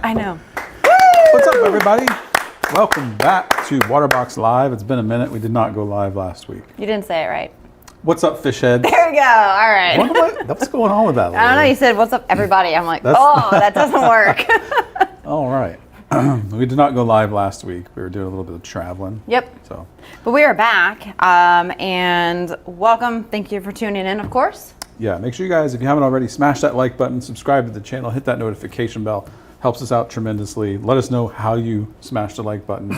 I know. What's up, everybody? Welcome back to Waterbox Live. It's been a minute. We did not go live last week. You didn't say it right. What's up, fish head? There we go. All right. What's going on with that? I don't know. You said, what's up, everybody? I'm like, oh, that doesn't work. All right. We did not go live last week. We were doing a little bit of traveling. Yep. So, but we are back, and welcome. Thank you for tuning in, of course. yeah, make sure you guys, if you haven't already, smash that like button, subscribe to the channel, hit that notification bell. Helps us out tremendously. Let us know how you smash the like button,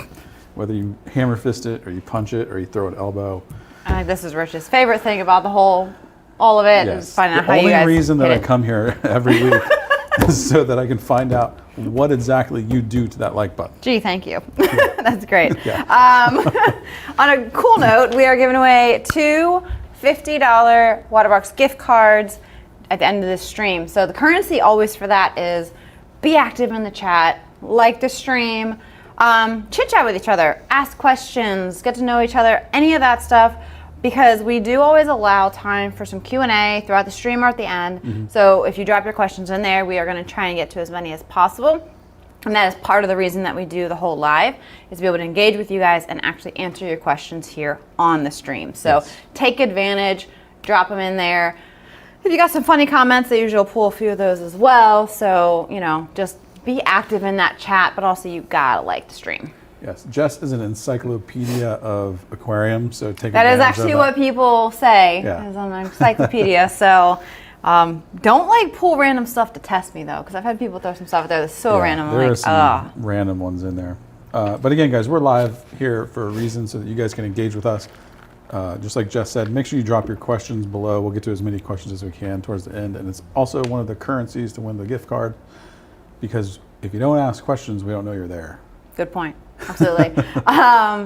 whether you hammer fist it, or you punch it, or you throw an elbow. I think this is Rich's favorite thing about all of it, is finding out how you guys The only reason that hit I come here every week is so that I can find out what exactly you do to that like button. Gee, thank you. That's great. Yeah. On a cool note, we are giving away two $50 Waterbox gift cards at the end of this stream. So the currency always for that is be active in the chat, like the stream, chit chat with each other, ask questions, get to know each other, any of that stuff, because we do always allow time for some Q&A throughout the stream or at the end. Mm-hmm. So if you drop your questions in there, we are going to try and get to as many as possible. And that is part of the reason that we do the whole live, is to be able to engage with you guys and actually answer your questions here on the stream. So take advantage, drop them in there. If you got some funny comments, they usually will pull a few of those as well. So, you know, just be active in that chat, but also you gotta like the stream. Yes, Jess is an encyclopedia of aquariums, so take that advantage is actually of what people say, Yeah. is an encyclopedia. So don't like pull random stuff to test me though, because I've had people throw some stuff out there that's so random. There I'm are some random ones in there. But again, guys, we're live here for a reason, so that you guys can engage with us. Just like Jess said, make sure you drop your questions below. We'll get to as many questions as we can towards the end. And it's also one of the currencies to win the gift card, because if you don't ask questions, we don't know you're there. Good point. Absolutely.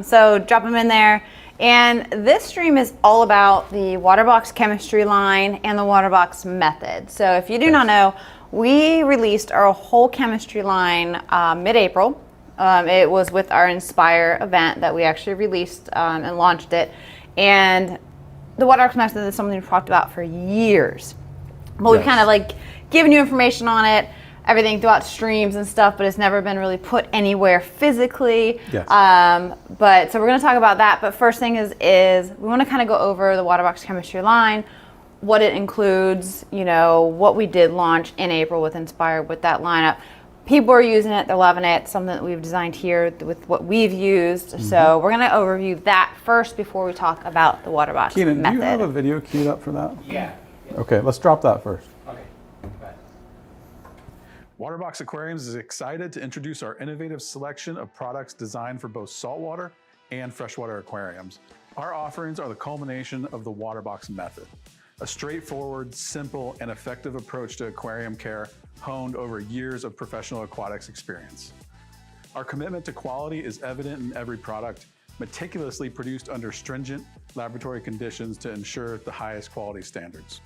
So drop them in there. And this stream is all about the Waterbox chemistry line and the Waterbox method. So if you do not know, we released our whole chemistry line mid-April. It was with our Inspire event that we actually released and launched it. And the Waterbox method is something we've talked about for years. But we've kind of like given you information on it, everything throughout streams and stuff, but it's never been really put anywhere physically. Yes. But so we're going to talk about that. But first thing is we want to kind of go over the Waterbox chemistry line, what it includes, you know, what we did launch in April with Inspire with that lineup. People are using it, they're loving it, something that we've designed here with what we've used. Mm-hmm. So we're going to overview that first before we talk about the Waterbox Keenan, method. do you have a video queued up for that? Yeah. Okay, let's drop that first. Okay. Bye. Waterbox Aquariums is excited to introduce our innovative selection of products designed for both saltwater and freshwater aquariums. Our offerings are the culmination of the Waterbox Method, a straightforward, simple, and effective approach to aquarium care honed over years of professional aquatics experience. Our commitment to quality is evident in every product, meticulously produced under stringent laboratory conditions to ensure the highest quality standards.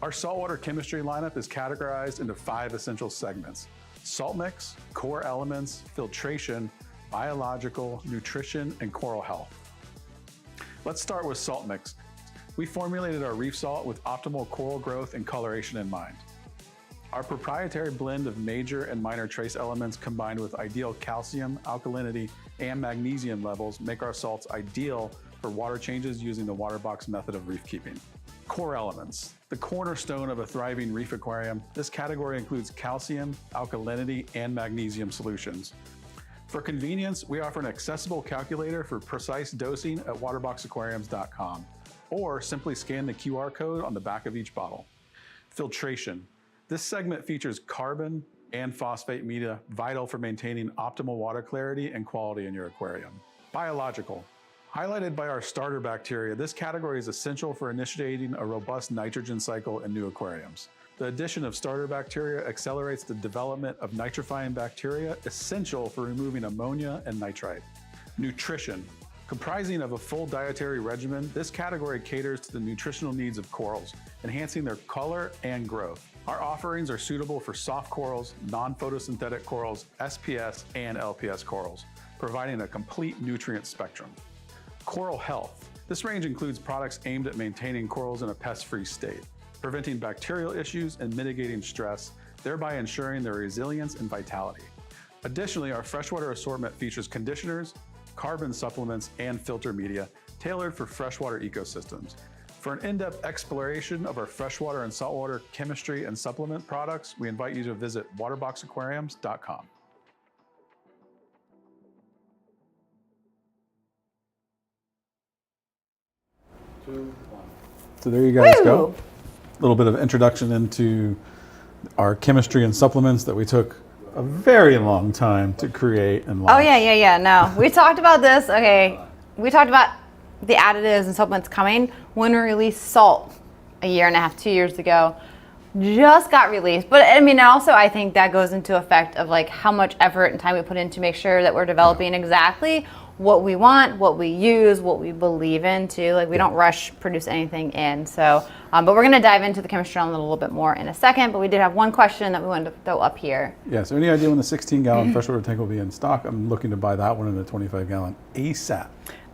Our saltwater chemistry lineup is categorized into 5 essential segments: salt mix, core elements, filtration, biological, nutrition, and coral health. Let's start with salt mix. We formulated our reef salt with optimal coral growth and coloration in mind. Our proprietary blend of major and minor trace elements combined with ideal calcium, alkalinity, and magnesium levels make our salts ideal for water changes using the Waterbox method of reef keeping. Core elements, the cornerstone of a thriving reef aquarium. This category includes calcium, alkalinity, and magnesium solutions. For convenience, we offer an accessible calculator for precise dosing at waterboxaquariums.com, or simply scan the QR code on the back of each bottle. Filtration. This segment features carbon and phosphate media, vital for maintaining optimal water clarity and quality in your aquarium. Biological. Highlighted by our starter bacteria, this category is essential for initiating a robust nitrogen cycle in new aquariums. The addition of starter bacteria accelerates the development of nitrifying bacteria, essential for removing ammonia and nitrite. Nutrition. Comprising of a full dietary regimen, this category caters to the nutritional needs of corals, enhancing their color and growth. Our offerings are suitable for soft corals, non-photosynthetic corals, SPS, and LPS corals, providing a complete nutrient spectrum. Coral health. This range includes products aimed at maintaining corals in a pest-free state, preventing bacterial issues and mitigating stress, thereby ensuring their resilience and vitality. Additionally, our freshwater assortment features conditioners, carbon supplements, and filter media tailored for freshwater ecosystems. For an in-depth exploration of our freshwater and saltwater chemistry and supplement products, we invite you to visit waterboxaquariums.com. So there you guys go. A little bit of introduction into our chemistry and supplements that we took a very long time to create and launch. Oh yeah. No, we talked about this. Okay, we talked about the additives and supplements coming when we released salt a year and a half, 2 years ago. Just got released, but I mean, also I think that goes into effect of like how much effort and time we put in to make sure that we're developing exactly what we want, what we use, what we believe in too. Like we don't rush produce anything in. So, but we're gonna dive into the chemistry on it a little bit more in a second, but we did have one question that we wanted to throw up here. Yeah, so any idea when the 16-gallon freshwater tank will be in stock? I'm looking to buy that one in a 25-gallon ASAP.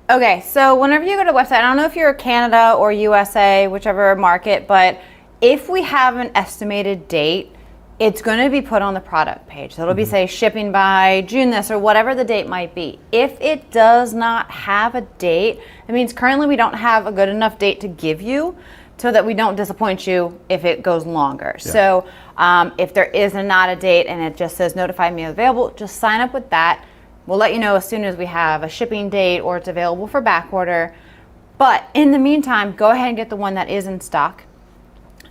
Okay, so whenever you go to the website, I don't know if you're Canada or USA, whichever market, but if we have an estimated date, it's going to be put on the product page. So it'll be say shipping by June this or whatever the date might be. If it does not have a date, it means currently we don't have a good enough date to give you so that we don't disappoint you if it goes longer. Yeah. So if there is not a date and it just says notify me available, just sign up with that. We'll let you know as soon as we have a shipping date or it's available for back order. But in the meantime, go ahead and get the one that is in stock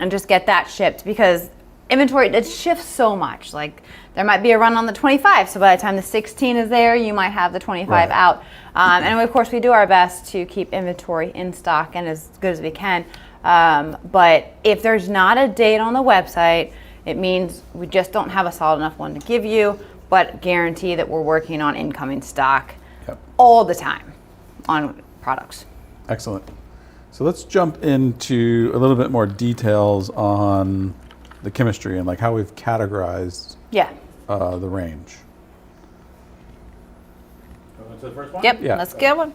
and just get that shipped because inventory, it shifts so much. Like there might be a run on the 25, so by the time the 16 is there, you might have the 25 out. And of course, we do our best to keep inventory in stock and as good as we can. But if there's not a date on the website, it means we just don't have a solid enough one to give you, but guarantee that we're working on incoming stock all the time on products. Excellent. So let's jump into a little bit more details on the chemistry and like how we've categorized the range. Going to the first one? Yep, let's get one.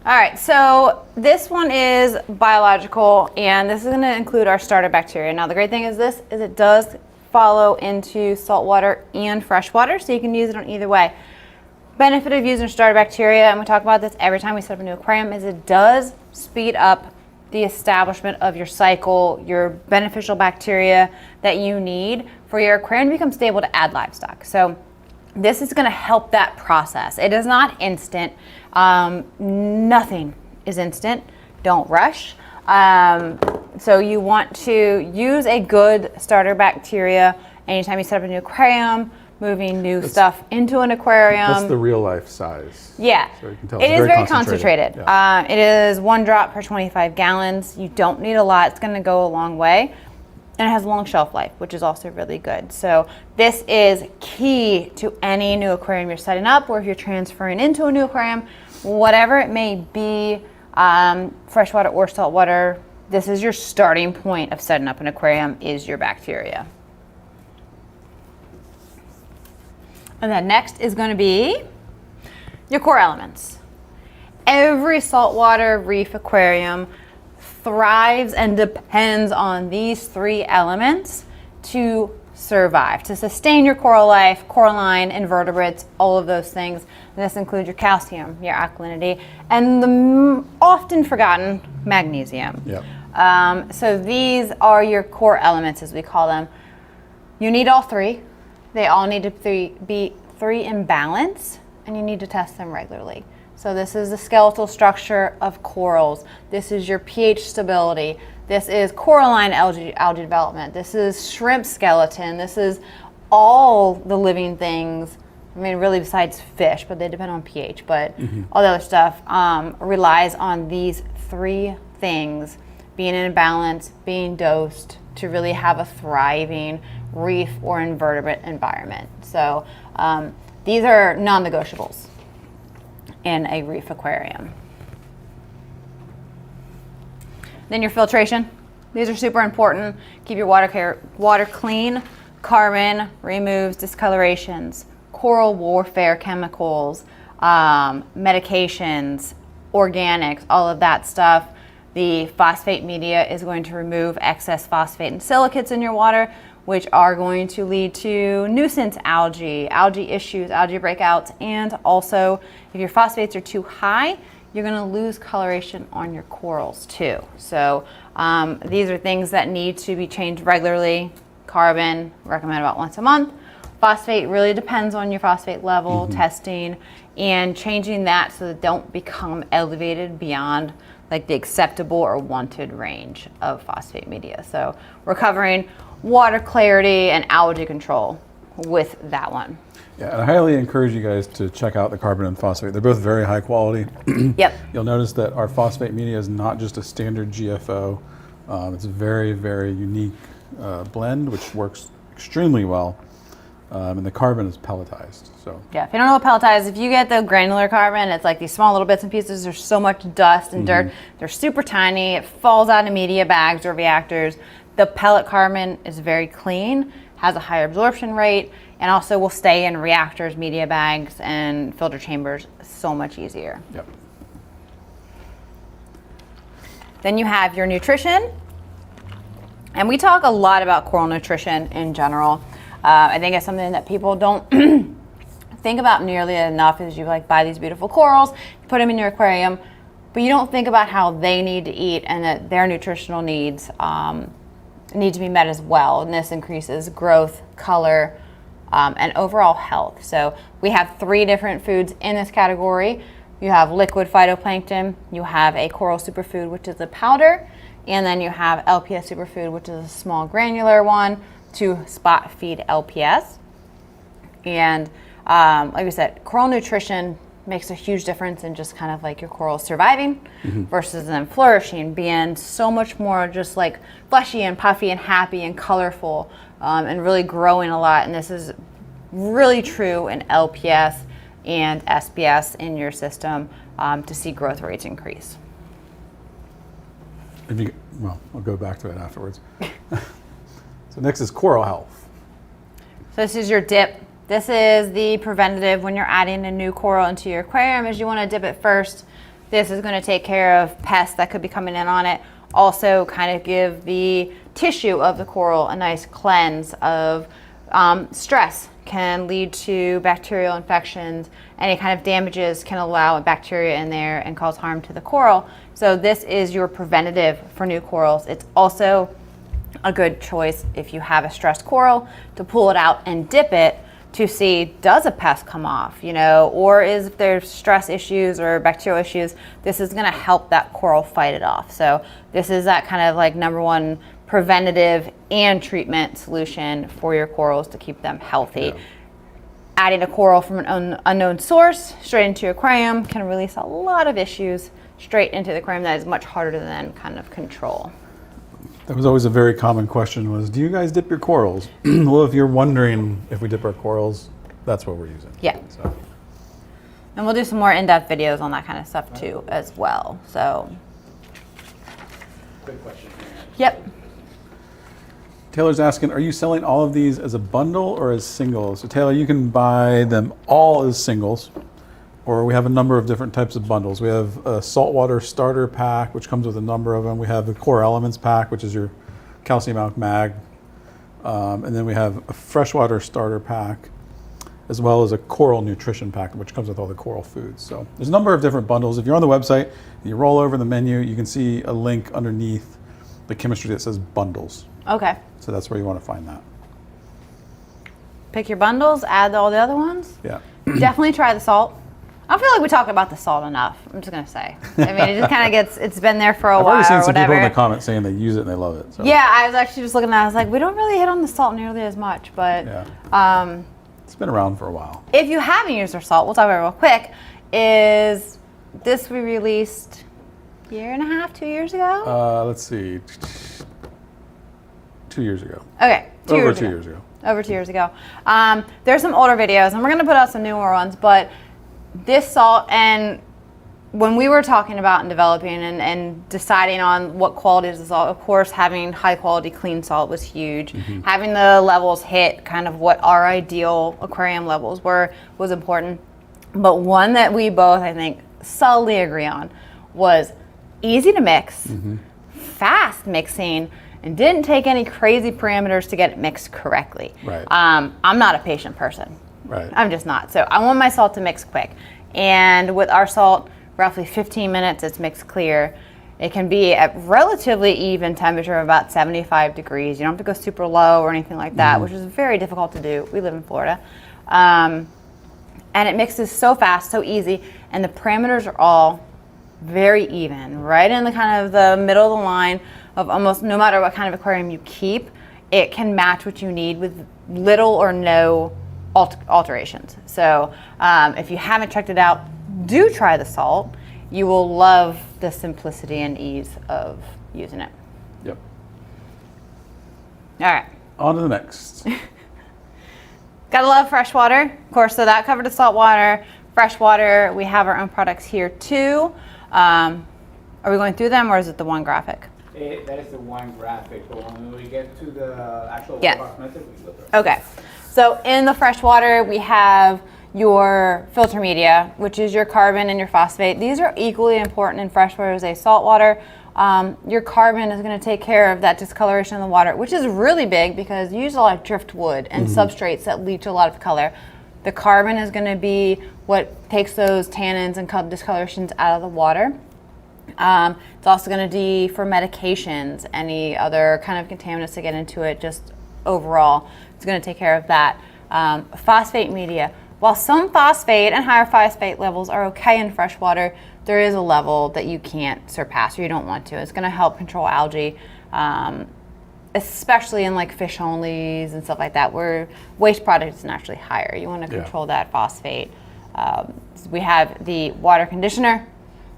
All right, so this one is biological and this is gonna include our starter bacteria. Now the great thing is it does follow into saltwater and freshwater, so you can use it on either way. Benefit of using starter bacteria, and we talk about this every time we set up a new aquarium, is it does speed up the establishment of your cycle, your beneficial bacteria that you need for your aquarium to become stable to add livestock. So this is going to help that process. It is not instant. Nothing is instant. Don't rush. So you want to use a good starter bacteria anytime you set up a new aquarium, moving new stuff into an aquarium. That's the real life size. Yeah, so you can tell it is very concentrated. Yeah. It is 1 drop per 25 gallons. You don't need a lot. It's going to go a long way. And it has a long shelf life, which is also really good. So this is key to any new aquarium you're setting up, or if you're transferring into a new aquarium, whatever it may be, freshwater or saltwater, this is your starting point of setting up an aquarium, is your bacteria. And then next is going to be your core elements. Every saltwater reef aquarium thrives and depends on these 3 elements to survive, to sustain your coral life, coralline, invertebrates, all of those things. And this includes your calcium, your alkalinity, and the often forgotten magnesium. Yep. So these are your core elements, as we call them. You need all 3. They all need to be 3 in balance, and you need to test them regularly. So this is the skeletal structure of corals. This is your pH stability. This is coralline algae development. This is shrimp skeleton. This is all the living things. I mean, really besides fish, but they depend on pH. But all the other stuff relies on these 3 things being in balance, being dosed to really have a thriving reef or invertebrate environment. So these are non-negotiables in a reef aquarium. Then your filtration. These are super important. Keep your water clean. Carbon removes discolorations, coral warfare chemicals, medications, organics, all of that stuff. The phosphate media is going to remove excess phosphate and silicates in your water, which are going to lead to nuisance algae issues, algae breakouts, and also if your phosphates are too high, you're going to lose coloration on your corals too. So these are things that need to be changed regularly. Carbon, recommend about once a month. Phosphate really depends on your phosphate level, testing, and changing that so that they don't become elevated beyond like the acceptable or wanted range of phosphate media. So we're covering water clarity and algae control with that one. Yeah, and I highly encourage you guys to check out the carbon and phosphate. They're both very high quality. Yep. You'll notice that our phosphate media is not just a standard GFO. It's a very, very unique blend, which works extremely well. And the carbon is pelletized. So yeah, if you don't know what pelletized, if you get the granular carbon, it's like these small little bits and pieces. There's so much dust and dirt. They're super tiny. It falls out of media bags or reactors. The pellet carbon is very clean, has a higher absorption rate, and also will stay in reactors, media bags, and filter chambers so much easier. Yep. Then you have your nutrition. And we talk a lot about coral nutrition in general. I think it's something that people don't think about nearly enough. Is you like buy these beautiful corals, you put them in your aquarium, but you don't think about how they need to eat and that their nutritional needs need to be met as well. And this increases growth, color, and overall health. So we have 3 different foods in this category. You have liquid phytoplankton, you have a coral superfood, which is a powder, and then you have LPS superfood, which is a small granular one to spot feed LPS. And like we said, coral nutrition makes a huge difference in just kind of like your corals surviving versus them flourishing, being so much more just like fleshy and puffy and happy and colorful and really growing a lot. And this is really true in LPS and SPS in your system to see growth rates increase. Well, I'll go back to it afterwards. So next is coral health. So this is your dip. This is the preventative when you're adding a new coral into your aquarium, is you want to dip it first. This is going to take care of pests that could be coming in on it. Also kind of give the tissue of the coral a nice cleanse of stress can lead to bacterial infections. Any kind of damages can allow bacteria in there and cause harm to the coral. So this is your preventative for new corals. It's also a good choice if you have a stressed coral to pull it out and dip it to see, does a pest come off, you know, or if there's stress issues or bacterial issues, this is going to help that coral fight it off. So this is that kind of like number one preventative and treatment solution for your corals to keep them healthy. Yeah. Adding a coral from an unknown source straight into your aquarium can release a lot of issues straight into the aquarium that is much harder to then kind of control. That was always a very common question was, do you guys dip your corals? Well, if you're wondering if we dip our corals, that's what we're using. Yeah. So. And we'll do some more in-depth videos on that kind of stuff too as well. So. Good question. Yep. Taylor's asking, are you selling all of these as a bundle or as singles? So Taylor, you can buy them all as singles, or we have a number of different types of bundles. We have a saltwater starter pack, which comes with a number of them. We have the core elements pack, which is your calcium alk mag. And then we have a freshwater starter pack, as well as a coral nutrition pack, which comes with all the coral foods. So there's a number of different bundles. If you're on the website, you roll over the menu, you can see a link underneath the chemistry that says bundles. Okay. So that's where you want to find that. Pick your bundles, add all the other ones. Yeah. Definitely try the salt. I feel like we talk about the salt enough. I'm just gonna say. I mean, it just kind of gets. It's been there for a while. I've already seen or some whatever. people in the comments saying they use it and they love it. So. Yeah, I was actually just looking at it. I was like, we don't really hit on the salt nearly as much, but Yeah. It's been around for a while. if you haven't used our salt, we'll talk about it real quick. Is this we released a year and a half, 2 years ago? Let's see. 2 years ago. Okay, Over 2 years ago. Over 2 years ago. There's some older videos, and we're going to put out some newer ones, but this salt, and when we were talking about and developing and deciding on what qualities of salt, of course, having high quality clean salt was huge. Mm-hmm. Having the levels hit kind of what our ideal aquarium levels were was important. But one that we both, I think, solidly agree on was easy to mix, fast mixing, and didn't take any crazy parameters to get it mixed correctly. Right. I'm not a patient person. Right. I'm just not. So I want my salt to mix quick. And with our salt, roughly 15 minutes, it's mixed clear. It can be at relatively even temperature of about 75 degrees. You don't have to go super low or anything like that, which is very difficult to do. We live in Florida. And it mixes so fast, so easy, and the parameters are all very even, right in the kind of the middle of the line of almost no matter what kind of aquarium you keep, it can match what you need with little or no alterations. So if you haven't checked it out, do try the salt. You will love the simplicity and ease of using it. Yep. All right. On to the next. Gotta love freshwater, of course, so that covered the saltwater. Freshwater, we have our own products here too. Are we going through them, or is it the one graphic? That is the one graphic, but when we get to the actual Yeah. Waterbox method, we go through it. Okay, so in the freshwater, we have your filter media, which is your carbon and your phosphate. These are equally important in freshwater as a saltwater. Your carbon is going to take care of that discoloration in the water, which is really big because you use a lot of driftwood and substrates that leach a lot of color. The carbon is going to be what takes those tannins and discolorations out of the water. It's also going to be for medications, any other kind of contaminants that get into it, just overall, it's going to take care of that. Phosphate media. While some phosphate and higher phosphate levels are okay in freshwater, there is a level that you can't surpass or you don't want to. It's going to help control algae, especially in like fish onlys and stuff like that, where waste product is naturally higher. You want to control that phosphate. We have the water conditioner,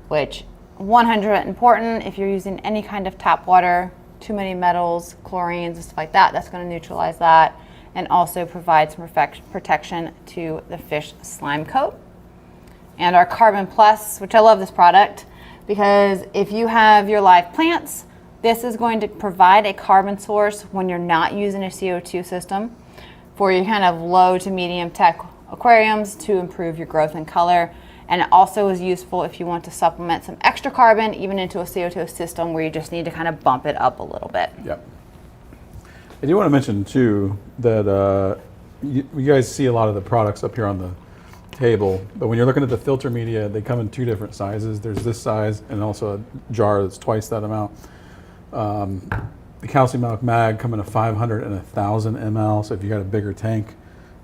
which 100% important if you're using any kind of tap water, too many metals, chlorines, and stuff like that. That's going to neutralize that and also provide some protection to the fish slime coat. And our Carbon Plus, which I love this product because if you have your live plants, this is going to provide a carbon source when you're not using a CO2 system for your kind of low to medium tech aquariums to improve your growth and color. And it also is useful if you want to supplement some extra carbon even into a CO2 system where you just need to kind of bump it up a little bit. Yep. I do want to mention too that you guys see a lot of the products up here on the table, but when you're looking at the filter media, they come in two different sizes. There's this size and also a jar that's twice that amount. The calcium milk mag come in a 500 and 1,000 ml, so if you got a bigger tank,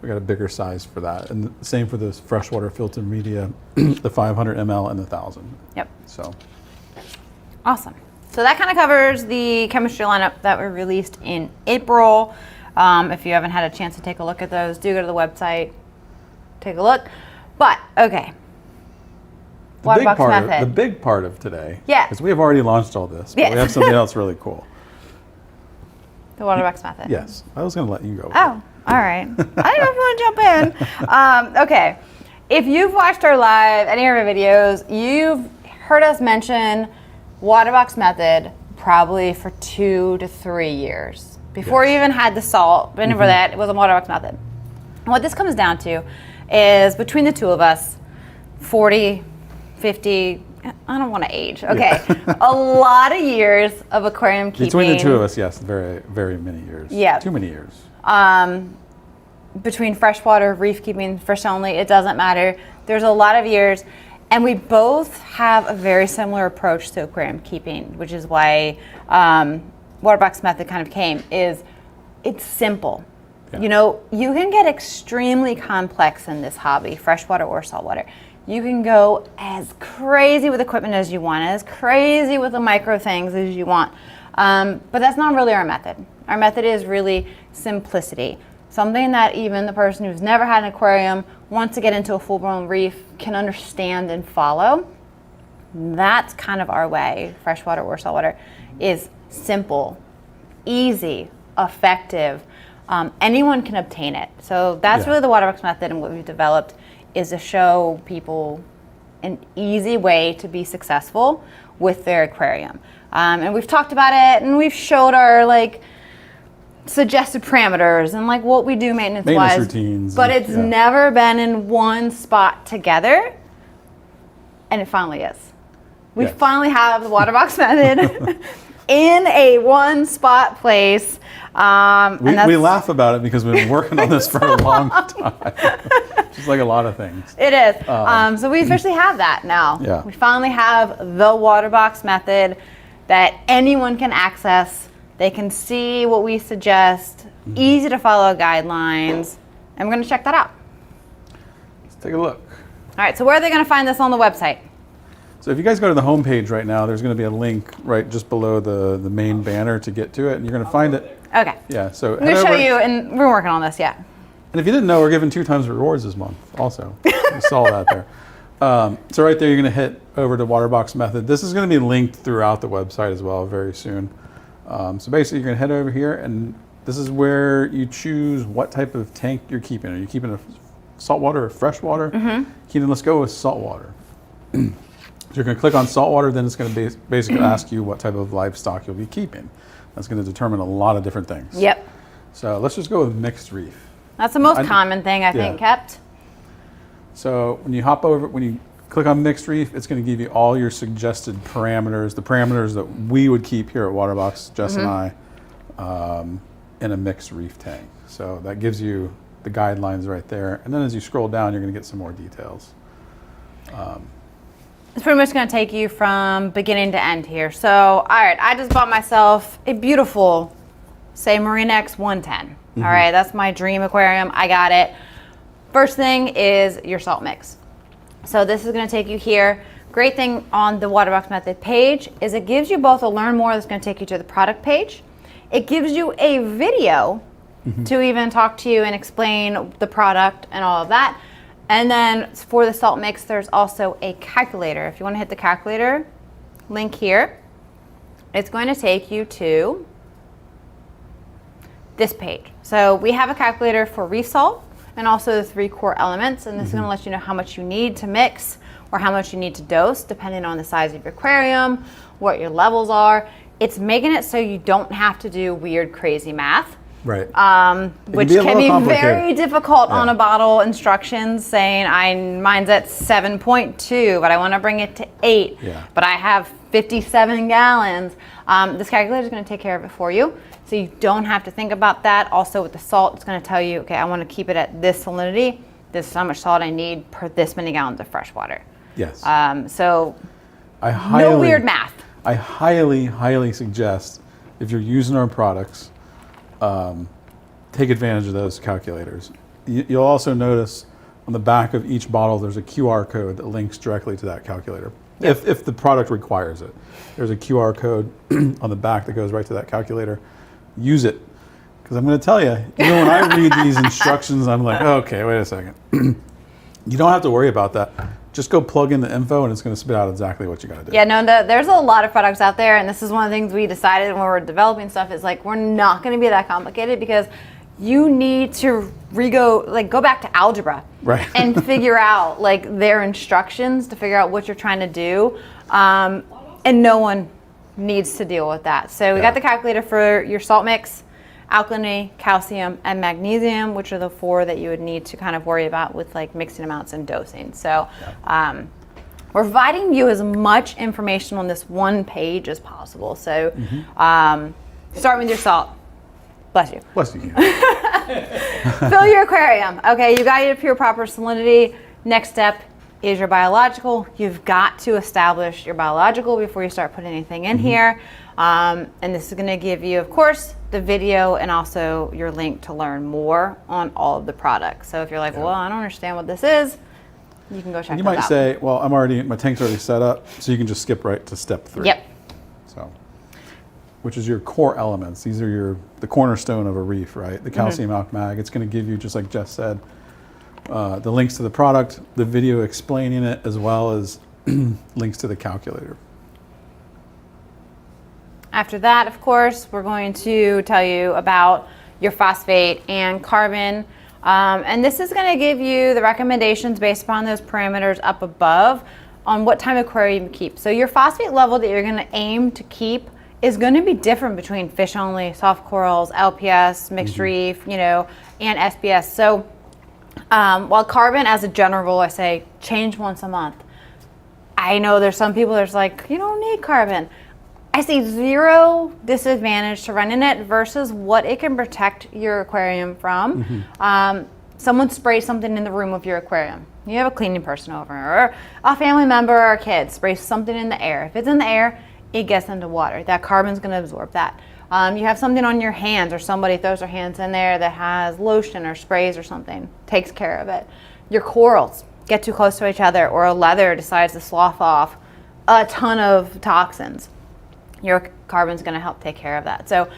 we got a bigger size for that. And the same for this freshwater filter media, the 500 ml and the 1,000. Yep. So. Awesome. So that kind of covers the chemistry lineup that were released in April. If you haven't had a chance to take a look at those, do go to the website, take a look. But, okay. Waterbox Method. The big part of today, Yeah. because we have already launched all this, but Yes. we have something else really cool. The Waterbox Method. Yes, I was going to let you go. Oh, all right. I don't know if you want to jump in. Okay. If you've watched our live, any of our videos, you've heard us mention Waterbox Method probably for 2 to 3 years. Before you even had the salt, but for that, it was a Waterbox Method. And what this comes down to is between the two of us, 40, 50, I don't want to age. Okay. A lot of years of aquarium keeping. Between the two of us, yes, very, very many years. Yeah. Too many years. Between freshwater, reef keeping, fish only, it doesn't matter. There's a lot of years, and we both have a very similar approach to aquarium keeping, which is why Waterbox Method kind of came, is it's simple. Yeah. You know, you can get extremely complex in this hobby, freshwater or saltwater. You can go as crazy with equipment as you want, as crazy with the micro things as you want. But that's not really our method. Our method is really simplicity. Something that even the person who's never had an aquarium, wants to get into a full-blown reef, can understand and follow. That's kind of our way, freshwater or saltwater, is simple, easy, effective. Anyone can obtain it. So that's really the Waterbox Method, and what we've developed is to show people an easy way to be successful with their aquarium. And we've talked about it, and we've showed our suggested parameters and what we do maintenance-wise. Routines. But it's never been in one spot together, and it finally is. We Yes. finally have the Waterbox Method in a one-spot place. We laugh about it because we've been working on this for a long time. Just like a lot of things. It is. So we officially have that now. Yeah. We finally have the Waterbox Method that anyone can access. They can see what we suggest, easy to follow guidelines, and we're going to check that out. Let's take a look. All right, so where are they going to find this on the website? So if you guys go to the home page right now, there's going to be a link right just below the main banner to get to it, and you're going to find it. Okay. Yeah, so I'm going to show you, and we're working on this, yeah. And if you didn't know, we're giving 2 times rewards this month also. You saw that there. So right there, you're going to hit over to Waterbox Method. This is going to be linked throughout the website as well very soon. So basically, you're going to head over here, and this is where you choose what type of tank you're keeping. Are you keeping a saltwater or freshwater? Let's go with saltwater. So you're going to click on saltwater, then it's going to basically ask you what type of livestock you'll be keeping. That's going to determine a lot of different things. Yep. So let's just go with mixed reef. That's the most common thing I think kept. So when you hop over, when you click on mixed reef, it's going to give you all your suggested parameters, the parameters that we would keep here at Waterbox, Jess and I, in a mixed reef tank. So that gives you the guidelines right there. And then as you scroll down, you're going to get some more details. It's pretty much going to take you from beginning to end here. So, all right, I just bought myself a beautiful, say, Marine X 110. All right, that's my dream aquarium. I got it. First thing is your salt mix. So this is going to take you here. Great thing on the Waterbox Method page is it gives you both a learn more that's going to take you to the product page. It gives you a video to even talk to you and explain the product and all of that. And then for the salt mix, there's also a calculator. If you want to hit the calculator link here, it's going to take you to this page. So we have a calculator for reef salt and also the 3 core elements, and this is going to let you know how much you need to mix or how much you need to dose depending on the size of your aquarium, what your levels are. It's making it so you don't have to do weird, crazy math. Right. Which can be very difficult on a bottle instructions saying mine's at 7.2, but I want to bring it to 8, but I have 57 gallons. This calculator is going to take care of it for you. So you don't have to think about that. Also with the salt, it's going to tell you, okay, I want to keep it at this salinity. This is how much salt I need per this many gallons of fresh water. Yes. So no weird math. I highly, highly suggest if you're using our products, take advantage of those calculators. You'll also notice on the back of each bottle there's a QR code that links directly to that calculator. Yep. If the product requires it. There's a QR code on the back that goes right to that calculator. Use it. Because I'm going to tell you, even when I read these instructions, I'm like, okay, wait a second. You don't have to worry about that. Just go plug in the info and it's going to spit out exactly what you got to do. Yeah, no, there's a lot of products out there, and this is one of the things we decided when we were developing stuff is like, we're not going to be that complicated because you need to go back to algebra and figure out like their instructions to figure out what you're trying to do. And no one needs to deal with that. So we got the calculator for your salt mix, alkalinity, calcium, and magnesium, which are the 4 that you would need to kind of worry about with like mixing amounts and dosing. So we're providing you as much information on this one page as possible. So start with your salt. Bless you. Bless you. Fill your aquarium. Okay, you got your pure proper salinity. Next step is your biological. You've got to establish your biological before you start putting anything in here. And this is going to give you, of course, the video and also your link to learn more on all of the products. So if you're like, well, I don't understand what this is, you can go check it out. You might say, well, my tank's already set up, so you can just skip right to step 3. Yep. So, which is your core elements. These are the cornerstone of a reef, right? The calcium alk mag. It's going to give you, just like Jess said, the links to the product, the video explaining it, as well as links to the calculator. After that, of course, we're going to tell you about your phosphate and carbon. And this is going to give you the recommendations based upon those parameters up above on what type of aquarium you keep. So your phosphate level that you're going to aim to keep is going to be different between fish only, soft corals, LPS, mixed reef, and SPS. So while carbon as a general rule, I say change once a month. I know there's some people that's like, you don't need carbon. I see zero disadvantage to running it versus what it can protect your aquarium from. Someone sprays something in the room of your aquarium. You have a cleaning person over, or a family member or a kid sprays something in the air. If it's in the air, it gets into water. That carbon's going to absorb that. You have something on your hands, or somebody throws their hands in there that has lotion or sprays or something, takes care of it. Your corals get too close to each other, or a leather decides to slough off a ton of toxins. Your carbon's going to help take care of that. So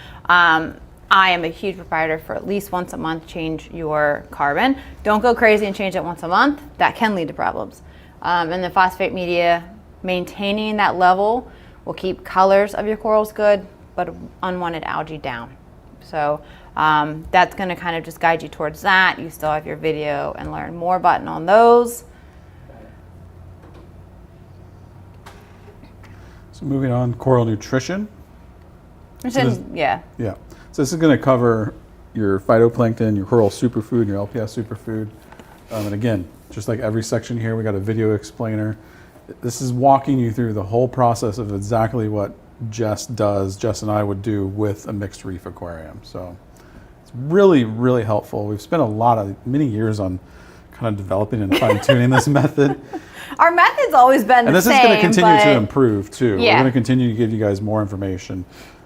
I am a huge proprietor for at least once a month change your carbon. Don't go crazy and change it once a month. That can lead to problems. And the phosphate media, maintaining that level will keep colors of your corals good, but unwanted algae down. So that's going to kind of just guide you towards that. You still have your video and learn more button on those. So moving on, coral nutrition. Yeah. Yeah. So this is going to cover your phytoplankton, your coral superfood, your LPS superfood. And again, just like every section here, we got a video explainer. This is walking you through the whole process of exactly what Jess and I would do with a mixed reef aquarium. So it's really, really helpful. We've spent many years on kind of developing and fine tuning this method. Our method's always been the same. And this is going to continue to improve too. Yeah. We're going to continue to give you guys more information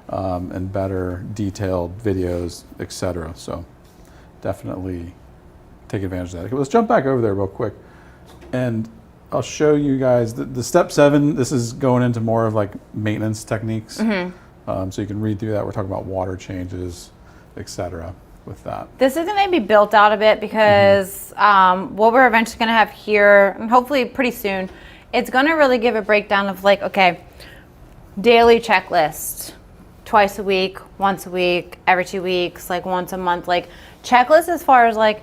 and better detailed videos, etc. So definitely take advantage of that. Okay, let's jump back over there real quick. And I'll show you guys the step 7. This is going into more of like maintenance techniques. So you can read through that. We're talking about water changes, etc. with that. This is going to be built out a bit because what we're eventually going to have here, and hopefully pretty soon, it's going to really give a breakdown of like, okay, daily checklist, twice a week, once a week, every 2 weeks, like once a month, like checklist as far as like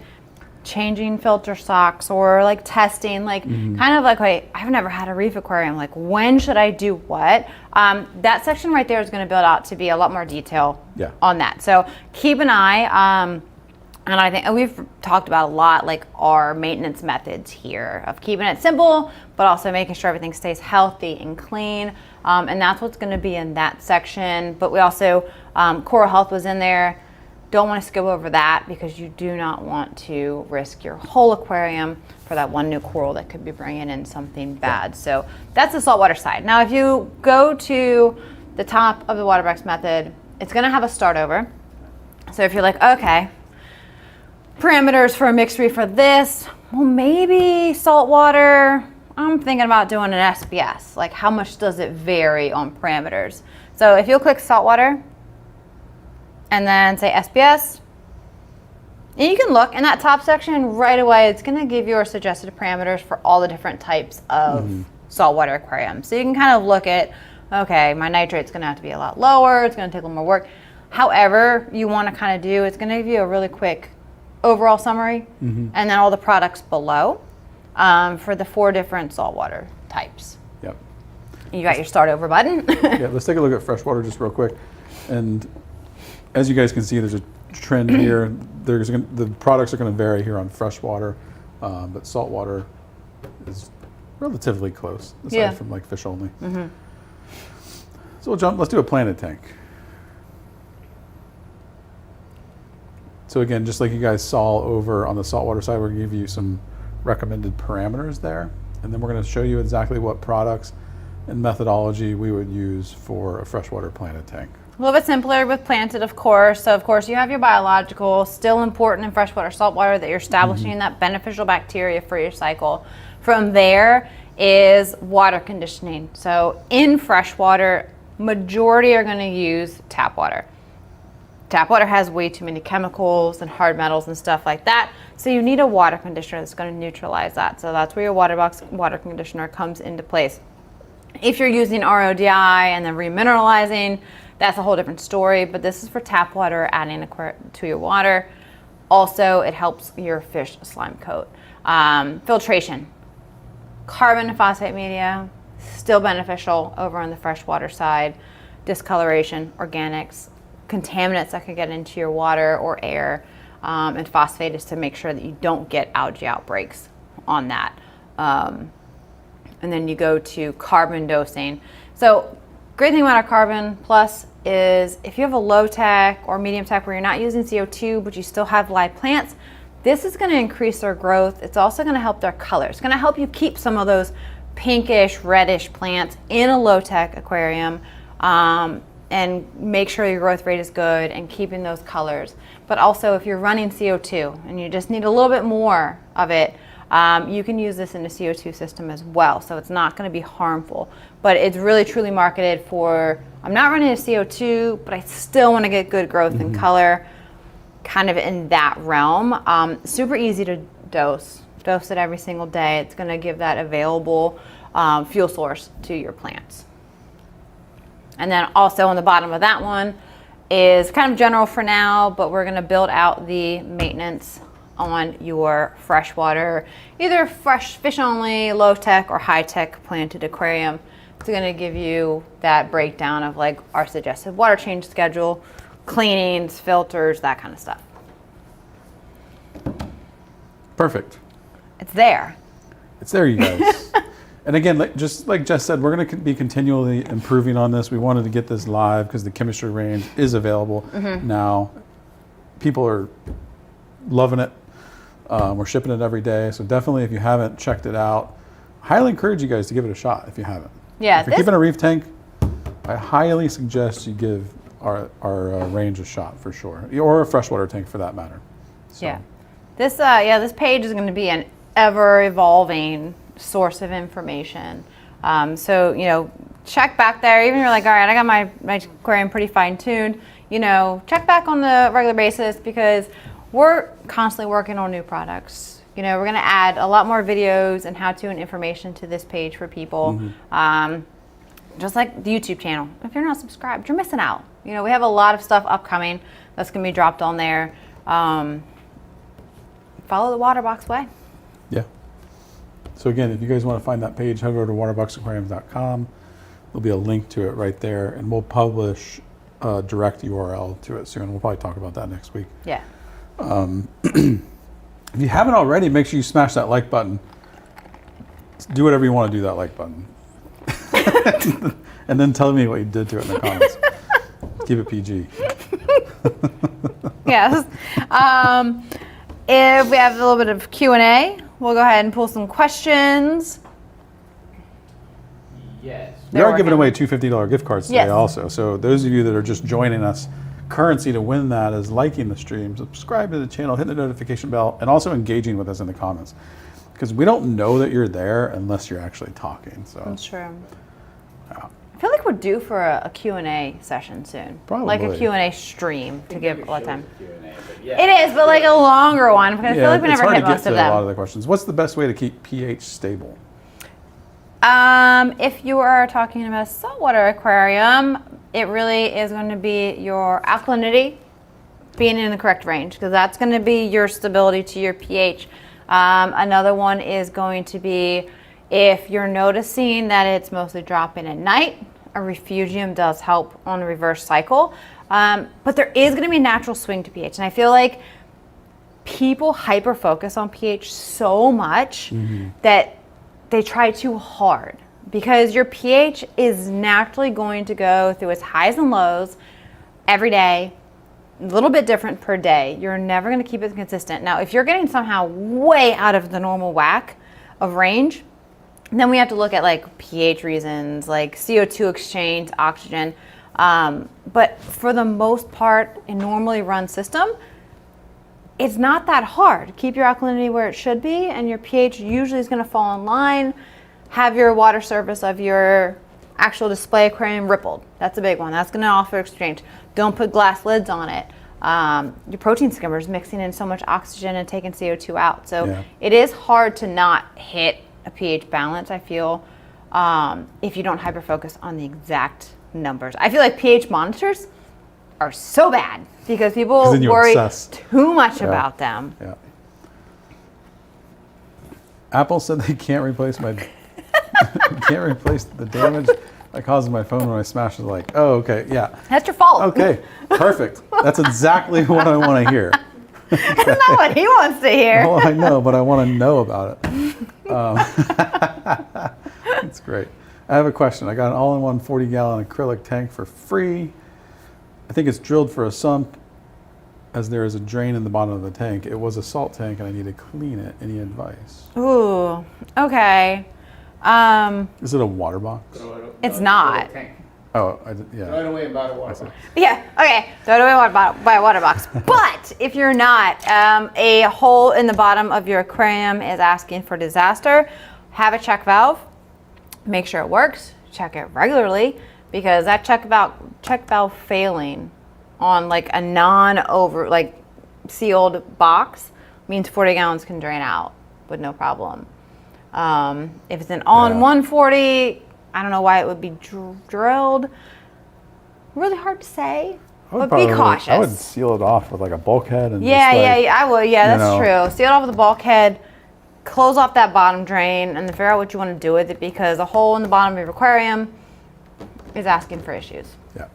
changing filter socks or like testing, like kind of like, wait, I've never had a reef aquarium. Like when should I do what? That section right there is going to build out to be a lot more detail on that. So keep an eye. And I think we've talked about a lot, like our maintenance methods here of keeping it simple, but also making sure everything stays healthy and clean. And that's what's going to be in that section. But we also, coral health was in there. Don't want to skip over that because you do not want to risk your whole aquarium for that one new coral that could be bringing in something bad. So that's the saltwater side. Now, if you go to the top of the Waterbox method, it's going to have a start over. So if you're like, okay, parameters for a mixed reef for this, well, maybe saltwater, I'm thinking about doing an SPS. Like how much does it vary on parameters? So if you'll click saltwater, and then say SPS. And you can look in that top section right away. It's going to give you our suggested parameters for all the different types of saltwater aquariums. So you can kind of look at, okay, my nitrate's going to have to be a lot lower. It's going to take a little more work. However you want to kind of do, it's going to give you a really quick overall summary and then all the products below for the 4 different saltwater types. Yep. You got your start over button. Yeah, let's take a look at freshwater just real quick. And as you guys can see, there's a trend here. The products are going to vary here on freshwater, but saltwater is relatively close, aside from like fish only. So let's do a planted tank. So again, just like you guys saw over on the saltwater side, we're going to give you some recommended parameters there. And then we're going to show you exactly what products and methodology we would use for a freshwater planted tank. A little bit simpler with planted, of course. So, of course, you have your biological, still important in freshwater, saltwater, that you're establishing that beneficial bacteria for your cycle. From there is water conditioning. So, in freshwater, majority are going to use tap water. Tap water has way too many chemicals and hard metals and stuff like that. So, you need a water conditioner that's going to neutralize that. So, that's where your Waterbox water conditioner comes into place. If you're using RODI and then remineralizing, that's a whole different story, but this is for tap water, adding to your water. Also, it helps your fish slime coat. Filtration. Carbon and phosphate media, still beneficial over on the freshwater side. Discoloration, organics, contaminants that could get into your water or air, and phosphate is to make sure that you don't get algae outbreaks on that. and then you go to carbon dosing. So great thing about our Carbon Plus is if you have a low tech or medium tech where you're not using CO2, but you still have live plants, this is going to increase their growth. It's also going to help their color. It's going to help you keep some of those pinkish, reddish plants in a low tech aquarium, and make sure your growth rate is good and keeping those colors. But also if you're running CO2 and you just need a little bit more of it, you can use this in a CO2 system as well. So it's not going to be harmful, but it's really truly marketed for, I'm not running a CO2, but I still want to get good growth and color, kind of in that realm. Super easy to dose it every single day. It's going to give that available fuel source to your plants. And then also on the bottom of that one is kind of general for now, but we're going to build out the maintenance on your freshwater, either fresh fish only, low tech, or high tech planted aquarium. It's going to give you that breakdown of like our suggested water change schedule, cleanings, filters, that kind of stuff. Perfect. It's there. It's there, you guys. And again, just like Jess said, we're going to be continually improving on this. We wanted to get this live because the chemistry range is available now. People are loving it. We're shipping it every day. So definitely, if you haven't checked it out, I highly encourage you guys to give it a shot if you haven't. Yeah. If you're keeping a reef tank, I highly suggest you give our range a shot for sure, or a freshwater tank for that matter. So. Yeah. This page is going to be an ever evolving source of information. So, check back there. Even if you're like, all right, I got my aquarium pretty fine tuned, check back on the regular basis because we're constantly working on new products. We're going to add a lot more videos and how to and information to this page for people. Just like the YouTube channel. If you're not subscribed, you're missing out. We have a lot of stuff upcoming that's going to be dropped on there. Follow the Waterbox way. Yeah. So again, if you guys want to find that page, head over to waterboxaquariums.com. There'll be a link to it right there, and we'll publish a direct URL to it soon. We'll probably talk about that next week. Yeah. If you haven't already, make sure you smash that like button. Do whatever you want to do that like button. And then tell me what you did to it in the comments. Keep it PG. Yes. If we have a little bit of Q&A, we'll go ahead and pull some questions. Yes. We are giving away two $50 gift cards today also. So those of you that are just joining us, currency to win that is liking the stream, subscribe to the channel, hit the notification bell, and also engaging with us in the comments. Because we don't know that you're there unless you're actually talking. So That's true. Yeah. I feel like we're due for a Q&A session soon. Probably. Like a Q&A stream to give all the time. Yeah. It is, but like a longer one because I feel like we never hit most of a lot them. of the questions. What's the best way to keep pH stable? If you are talking about a saltwater aquarium, it really is going to be your alkalinity being in the correct range because that's going to be your stability to your pH. Another one is going to be if you're noticing that it's mostly dropping at night, a refugium does help on the reverse cycle. But there is going to be a natural swing to pH. And I feel like people hyper focus on pH so much that they try too hard because your pH is naturally going to go through its highs and lows every day, a little bit different per day. You're never going to keep it consistent. Now, if you're getting somehow way out of the normal whack of range, then we have to look at like pH reasons, like CO2 exchange, oxygen. But for the most part, in normally run system, it's not that hard. Keep your alkalinity where it should be, and your pH usually is going to fall in line. Have your water surface of your actual display aquarium rippled. That's a big one. That's going to offer exchange. Don't put glass lids on it. Your protein skimmers mixing in so much oxygen and taking CO2 out. So it is hard to not hit a pH balance, I feel, if you don't hyper focus on the exact numbers. I feel like pH monitors are so bad because people worry too much about them. Yeah. Apple said they can't replace the damage that causes my phone when I smash it. Like, oh, okay, yeah. That's your fault. Okay, perfect. That's exactly what I want to hear. That's not what he wants to hear. Well, I know, but I want to know about it. That's great. I have a question. I got an all-in-one 40-gallon acrylic tank for free. I think it's drilled for a sump as there is a drain in the bottom of the tank. It was a salt tank and I need to clean it. Any advice? Ooh, okay. Is it a water box? It's not. Oh, Throw yeah. it away and buy a water box. Yeah, okay, throw it away by a water box. But if you're not, a hole in the bottom of your aquarium is asking for disaster, have a check valve, make sure it works, check it regularly, because that check valve failing on like a sealed box means 40 gallons can drain out with no problem. If it's an all-in-one 40, I don't know why it would be drilled. Really hard to say, but be cautious. I would seal it off with like a bulkhead and yeah, just like, I would. Yeah, that's true. Seal it off with a bulkhead, close off that bottom drain, and then figure out what you want to do with it, because a hole in the bottom of your aquarium is asking for issues. Yeah.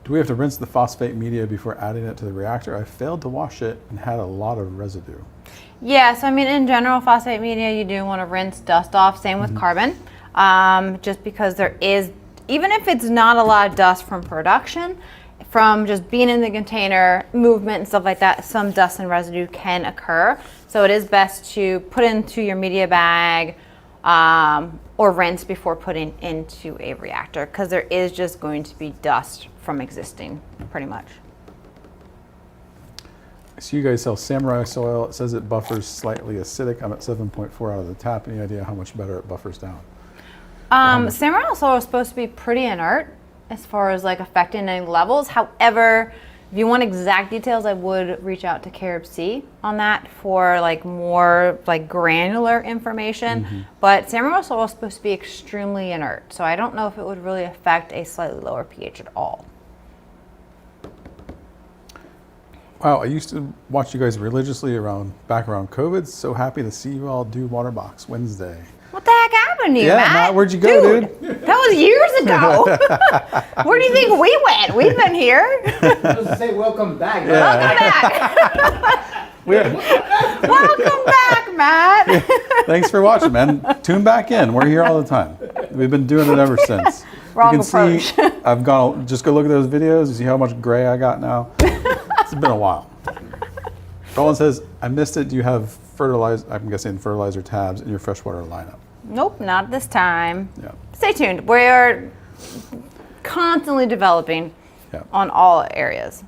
Do we have to rinse the phosphate media before adding it to the reactor? I failed to wash it and had a lot of residue. Yeah, so I mean, in general, phosphate media, you do want to rinse, dust off. Same with carbon, just because there is, even if it's not a lot of dust from production, from just being in the container, movement and stuff like that, some dust and residue can occur. So it is best to put into your media bag or rinse before putting into a reactor, because there is just going to be dust from existing, pretty much. So you guys sell Samurai soil. It says it buffers slightly acidic. I'm at 7.4 out of the tap. Any idea how much better it buffers down? Samurai soil is supposed to be pretty inert as far as like affecting any levels. However, if you want exact details, I would reach out to Carib Sea on that for like more like granular information. But Samurai soil is supposed to be extremely inert, so I don't know if it would really affect a slightly lower pH at all. Wow, I used to watch you guys religiously back around COVID. So happy to see you all do Waterbox Wednesday. What the heck happened to you, Yeah, Matt? Matt, where'd you go, dude? That was years ago. Where do you think we went? We've been here. Let's say welcome back. Welcome back. Welcome back, Matt. Thanks for watching, man. Tune back in. We're here all the time. We've been doing it ever since. Wrong you can approach. see, I've gone, just go look at those videos and see how much gray I got now. It's been a while. Roland says, I missed it. Do you have fertilizer, I'm guessing fertilizer tabs in your freshwater lineup? Nope, not this time. Yeah. Stay tuned. We are constantly developing on all areas.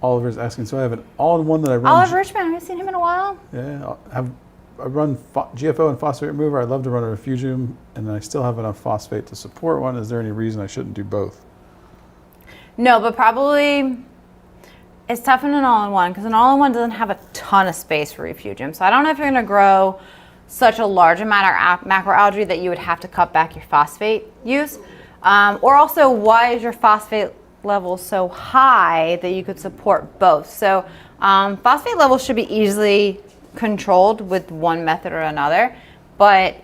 Oliver's asking, so I have an all-in-one that I run. Oliver Richmond, have you seen him in a while? Yeah, I run GFO and phosphate remover. I'd love to run a refugium, and I still have enough phosphate to support one. Is there any reason I shouldn't do both? No, but probably it's tough in an all-in-one, because an all-in-one doesn't have a ton of space for refugium. So I don't know if you're going to grow such a large amount of macroalgae that you would have to cut back your phosphate use. Or also, why is your phosphate level so high that you could support both? So phosphate levels should be easily controlled with one method or another, but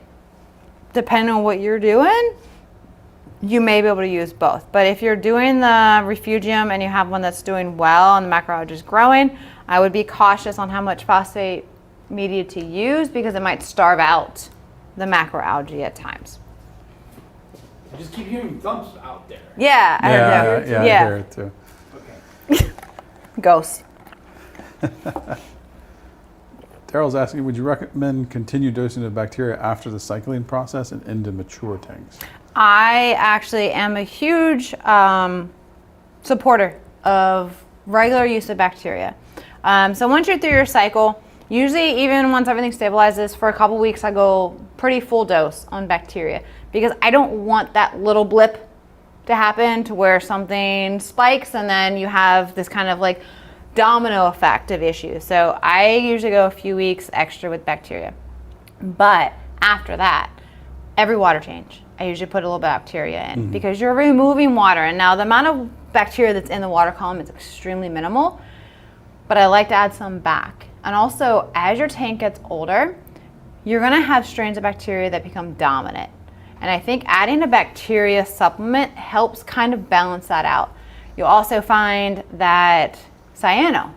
depending on what you're doing, you may be able to use both. But if you're doing the refugium and you have one that's doing well and the macroalgae is growing, I would be cautious on how much phosphate media to use, because it might starve out the macroalgae at times. I just keep hearing thumps out there. Yeah, I heard that. I hear it too. Okay. Ghosts. Daryl's asking, would you recommend continued dosing of bacteria after the cycling process and into mature tanks? I actually am a huge supporter of regular use of bacteria. So once you're through your cycle, usually even once everything stabilizes, for a couple weeks I go pretty full dose on bacteria, because I don't want that little blip to happen to where something spikes and then you have this kind of like domino effect of issues. So I usually go a few weeks extra with bacteria. But after that, every water change, I usually put a little bit of bacteria in, because you're removing water. And now the amount of bacteria that's in the water column is extremely minimal, but I like to add some back. And also, as your tank gets older, you're gonna have strains of bacteria that become dominant. And I think adding a bacteria supplement helps kind of balance that out. You'll also find that cyano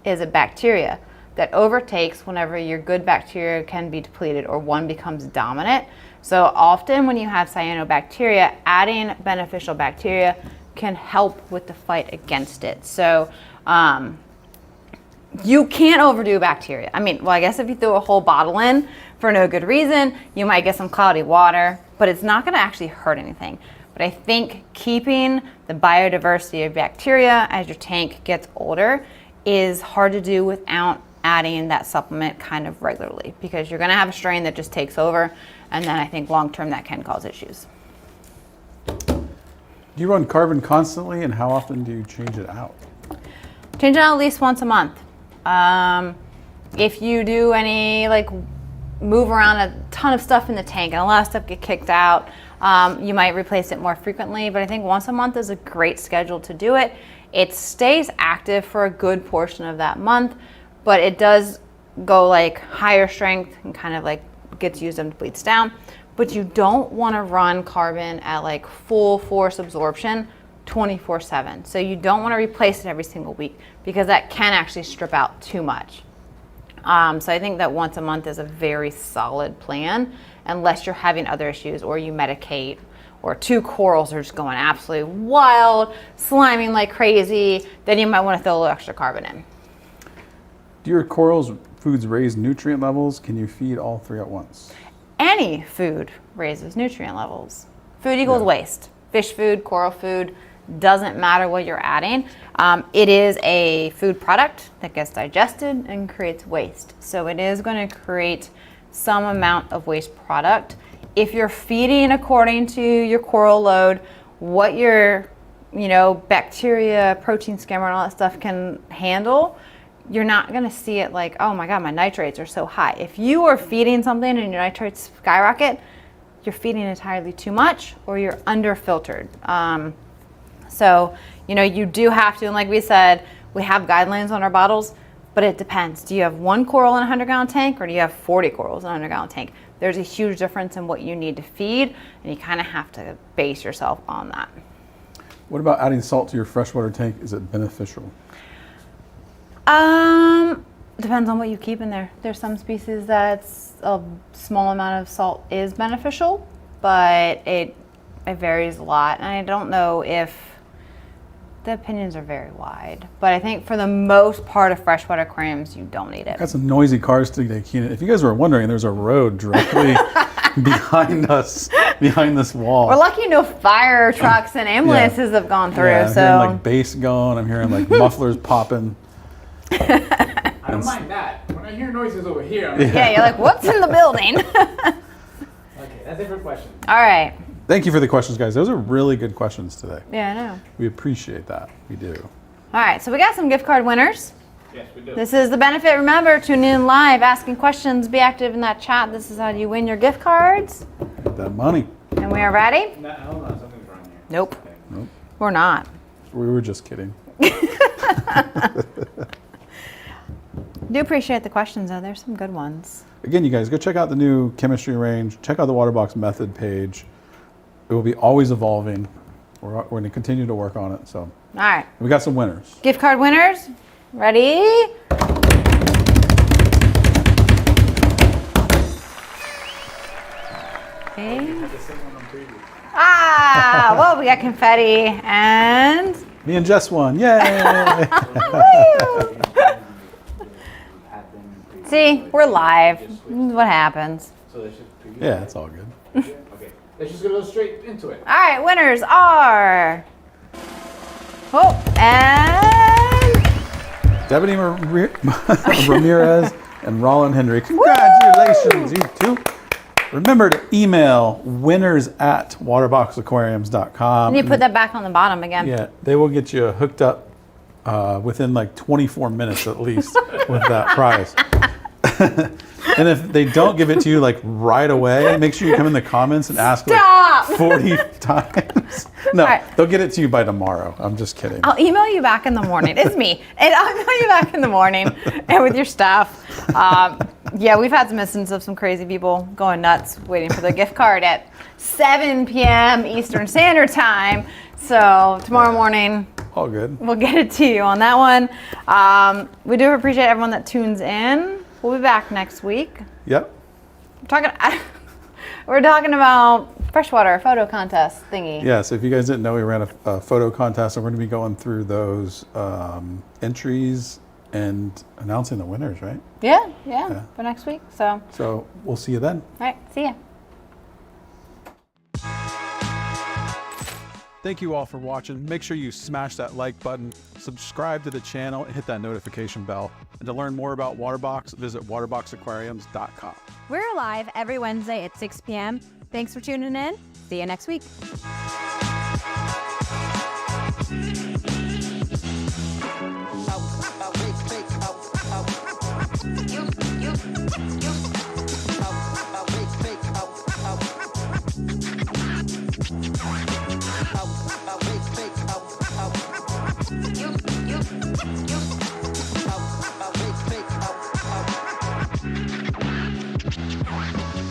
is a bacteria that overtakes whenever your good bacteria can be depleted or one becomes dominant. So often when you have cyanobacteria, adding beneficial bacteria can help with the fight against it. So you can't overdo bacteria. I mean, well, I guess if you throw a whole bottle in for no good reason, you might get some cloudy water, but it's not gonna actually hurt anything. But I think keeping the biodiversity of bacteria as your tank gets older is hard to do without adding that supplement kind of regularly, because you're gonna have a strain that just takes over, and then I think long-term that can cause issues. Do you run carbon constantly, and how often do you change it out? Change it out at least once a month. If you do any like move around a ton of stuff in the tank and a lot of stuff get kicked out, you might replace it more frequently, but I think once a month is a great schedule to do it. It stays active for a good portion of that month, but it does go like higher strength and kind of like gets used and depletes down. But you don't want to run carbon at like full force absorption 24/7. So you don't want to replace it every single week, because that can actually strip out too much. So I think that once a month is a very solid plan, unless you're having other issues or you medicate, or two corals are just going absolutely wild, sliming like crazy, then you might want to throw a little extra carbon in. Do your corals foods raise nutrient levels? Can you feed all three at once? Any food raises nutrient levels. Food equals waste. Fish food, coral food, doesn't matter what you're adding. It is a food product that gets digested and creates waste. So it is going to create some amount of waste product. If you're feeding according to your coral load, what your bacteria, protein skimmer, and all that stuff can handle, you're not going to see it like, oh my God, my nitrates are so high. If you are feeding something and your nitrates skyrocket, you're feeding entirely too much, or you're under-filtered. So, you do have to, and like we said, we have guidelines on our bottles, but it depends. Do you have one coral in a 100-gallon tank, or do you have 40 corals in a 100-gallon tank? There's a huge difference in what you need to feed, and you kind of have to base yourself on that. What about adding salt to your freshwater tank? Is it beneficial? Depends on what you keep in there. There's some species that's a small amount of salt is beneficial, but it varies a lot. And I don't know if the opinions are very wide, but I think for the most part of freshwater aquariums, you don't need it. Got some noisy cars today, Keenan. If you guys were wondering, there's a road directly behind us, behind this wall. We're lucky no fire trucks and ambulances have gone through. Yeah, I'm so hearing like bass going. I'm hearing like mufflers popping. I don't mind that. When I hear noises over here, I'm yeah, you're like, what's in the building? okay, that's it for questions. All right. Thank you for the questions, guys. Those are really good questions today. Yeah, I know. We appreciate that. We do. All right, so we got some gift card winners. Yes, we do. This is the benefit. Remember, tune in live, asking questions, be active in that chat. This is how you win your gift cards. Get that money. And we are ready? No, hold on, something's wrong here. Nope. Okay. Nope. We're not. We were just kidding. Do appreciate the questions, though. There's some good ones. Again, you guys, go check out the new chemistry range. Check out the Waterbox Method page. It will be always evolving. We're going to continue to work on it. So, All right. we got some winners. Gift card winners. Ready? Okay. The same one on previous. Well, we got confetti and... Me and Jess won. Yay! Woo! See, we're live. This is what happens. So let's just preview. Yeah, it's all good. Okay, let's just go straight into it. All right, winners are... Oh, and... Debbie Ramirez and Roland Henry. Congratulations, you two. Remember to email winners@waterboxaquariums.com. You put that back on the bottom again. Yeah, they will get you hooked up within like 24 minutes at least with that prize. And if they don't give it to you like right away, make sure you come in the comments and ask Stop! like 40 times. No, All right. they'll get it to you by tomorrow. I'm just kidding. I'll email you back in the morning. It's me. And I'll email you back in the morning and with your stuff. Yeah, we've had some instances of some crazy people going nuts waiting for their gift card at 7 p.m. Eastern Standard Time. So tomorrow morning, All good. We'll get it to you on that one. We do appreciate everyone that tunes in. We'll be back next week. Yep. We're talking about freshwater photo contest thingy. Yeah, so if you guys didn't know, we ran a photo contest, and we're going to be going through those entries and announcing the winners, right? Yeah, for next week. So we'll see you then. All right, see ya. Thank you all for watching. Make sure you smash that like button, subscribe to the channel, and hit that notification bell. And to learn more about Waterbox, visit waterboxaquariums.com. We're live every Wednesday at 6 p.m. Thanks for tuning in. See you next week. You